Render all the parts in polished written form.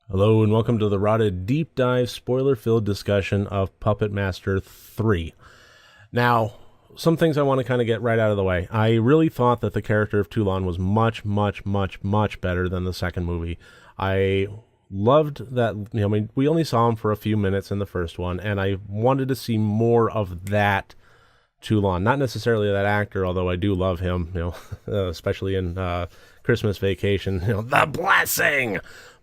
Hello and welcome to the RotD deep dive spoiler-filled discussion of Puppet Master 3. Now, some things I want to kind of get right out of the way. I really thought that the character of Toulon was much better than the second movie. I loved that, we only saw him for a few minutes in the first one, and I wanted to see more of that Toulon. Not necessarily that actor, although I do love him, especially in Christmas Vacation, The Blessing!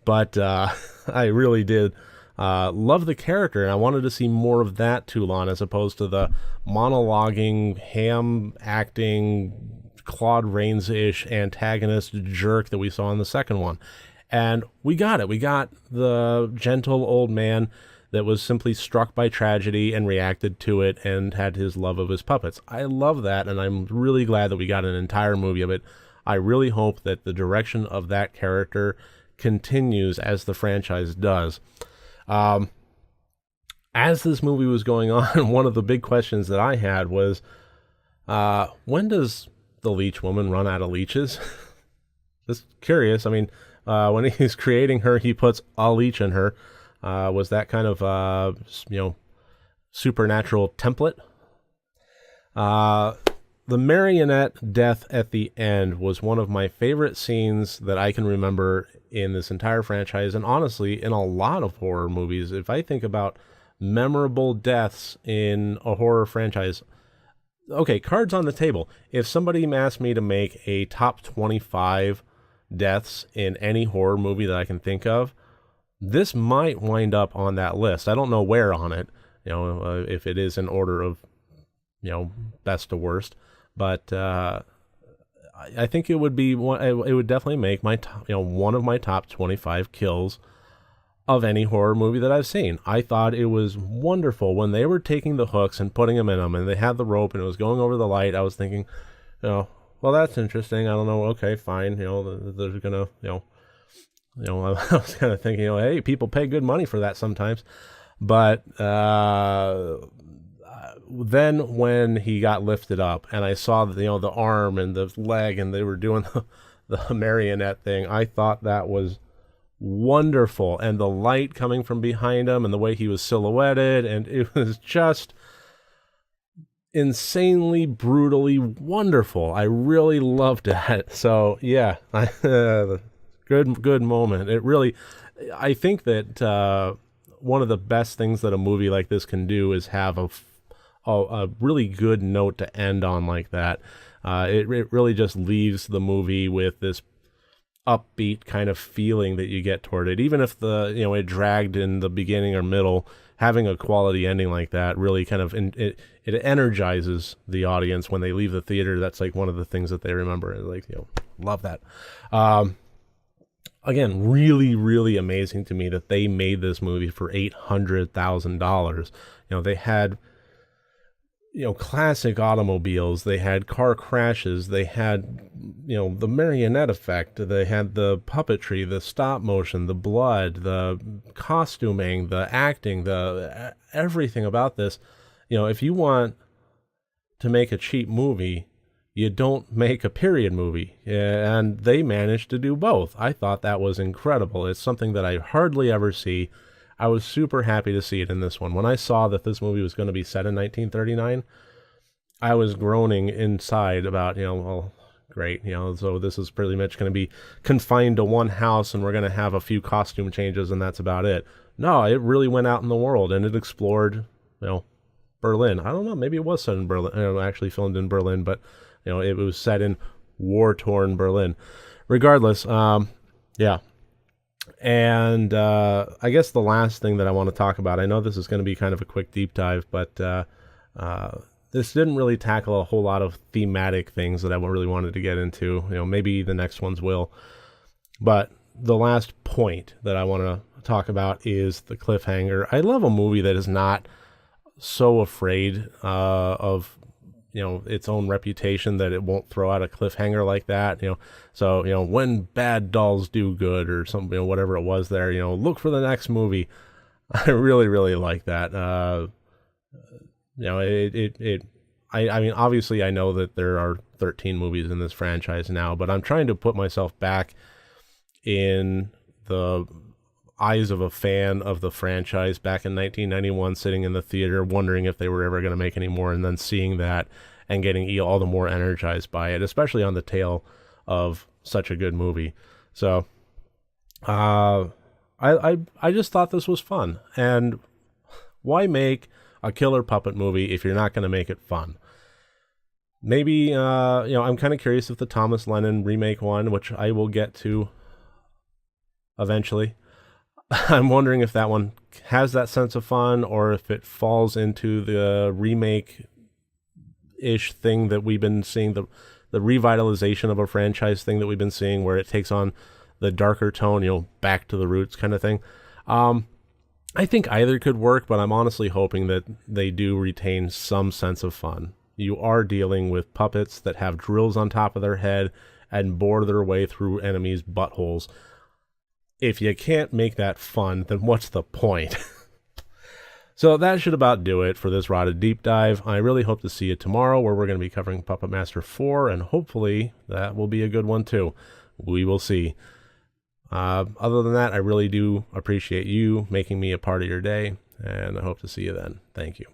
But I really did love the character, and I wanted to see more of that Toulon as opposed to the monologuing, ham-acting, Claude Rains-ish antagonist jerk that we saw in the second one. And we got it. We got the gentle old man that was simply struck by tragedy and reacted to it and had his love of his puppets. I love that, and I'm really glad that we got an entire movie of it. I really hope that the direction of that character continues as the franchise does. As this movie was going on, one of the big questions that I had was, when does the leech woman run out of leeches? Just curious. I mean, when he's creating her, he puts a leech in her. Was that kind of, supernatural template? The marionette death at the end was one of my favorite scenes that I can remember in this entire franchise, and honestly, in a lot of horror movies. If I think about memorable deaths in a horror franchise, okay, cards on the table. If somebody asked me to make a top 25 deaths in any horror movie that I can think of, this might wind up on that list. I don't know where on it, if it is in order of, best to worst. But I think it would be one. It would definitely make my top, one of my top 25 kills of any horror movie that I've seen. I thought it was wonderful when they were taking the hooks and putting them in them, and they had the rope and it was going over the light. I was thinking, well, that's interesting. I don't know. Okay, fine. They're gonna, I was kind of thinking, hey, people pay good money for that sometimes, but. Then when he got lifted up and I saw the arm and the leg and they were doing the marionette thing, I thought that was wonderful. And the light coming from behind him and the way he was silhouetted, and it was just insanely, brutally wonderful. I really loved that. So yeah, good moment. It really, I think that one of the best things that a movie like this can do is have a really good note to end on like that. It really just leaves the movie with this upbeat kind of feeling that you get toward it. Even if it dragged in the beginning or middle, having a quality ending like that really kind of it energizes the audience when they leave the theater. That's like one of the things that they remember. Love that. Again, really, really amazing to me that they made this movie for $800,000. They had classic automobiles, they had car crashes, they had, the marionette effect, they had the puppetry, the stop motion, the blood, the costuming, the acting, the everything about this. If you want to make a cheap movie, you don't make a period movie, and they managed to do both. I thought that was incredible. It's something that I hardly ever see. I was super happy to see it in this one. When I saw that this movie was going to be set in 1939, I was groaning inside about, well, great, so this is pretty much going to be confined to one house and we're going to have a few costume changes and that's about it. No, it really went out in the world and it explored, Berlin. I don't know, maybe it was set in Berlin, actually filmed in Berlin, but, it was set in war-torn Berlin. Regardless, yeah. And I guess the last thing that I want to talk about, I know this is going to be kind of a quick deep dive, but this didn't really tackle a whole lot of thematic things that I really wanted to get into. Maybe the next ones will. But the last point that I want to talk about is the cliffhanger. I love a movie that is not so afraid of its own reputation that it won't throw out a cliffhanger like that. So when bad dolls do good or something, whatever it was there, look for the next movie. I really, really like that. I mean, obviously I know that there are 13 movies in this franchise now, but I'm trying to put myself back in the eyes of a fan of the franchise back in 1991, sitting in the theater wondering if they were ever going to make any more, and then seeing that and getting all the more energized by it, especially on the tail of such a good movie. So I just thought this was fun. And why make a killer puppet movie if you're not going to make it fun? Maybe, I'm kind of curious if the Thomas Lennon remake one, which I will get to eventually, I'm wondering if that one has that sense of fun, or if it falls into the remake-ish thing that we've been seeing, the revitalization of a franchise thing that we've been seeing, where it takes on the darker tone, back to the roots kind of thing. I think either could work, but I'm honestly hoping that they do retain some sense of fun. You are dealing with puppets that have drills on top of their head and bore their way through enemies' buttholes. If you can't make that fun, then what's the point? So that should about do it for this RotD Deep Dive. I really hope to see you tomorrow, where we're going to be covering Puppet Master 4, and hopefully that will be a good one too. We will see. Other than that, I really do appreciate you making me a part of your day, and I hope to see you then. Thank you.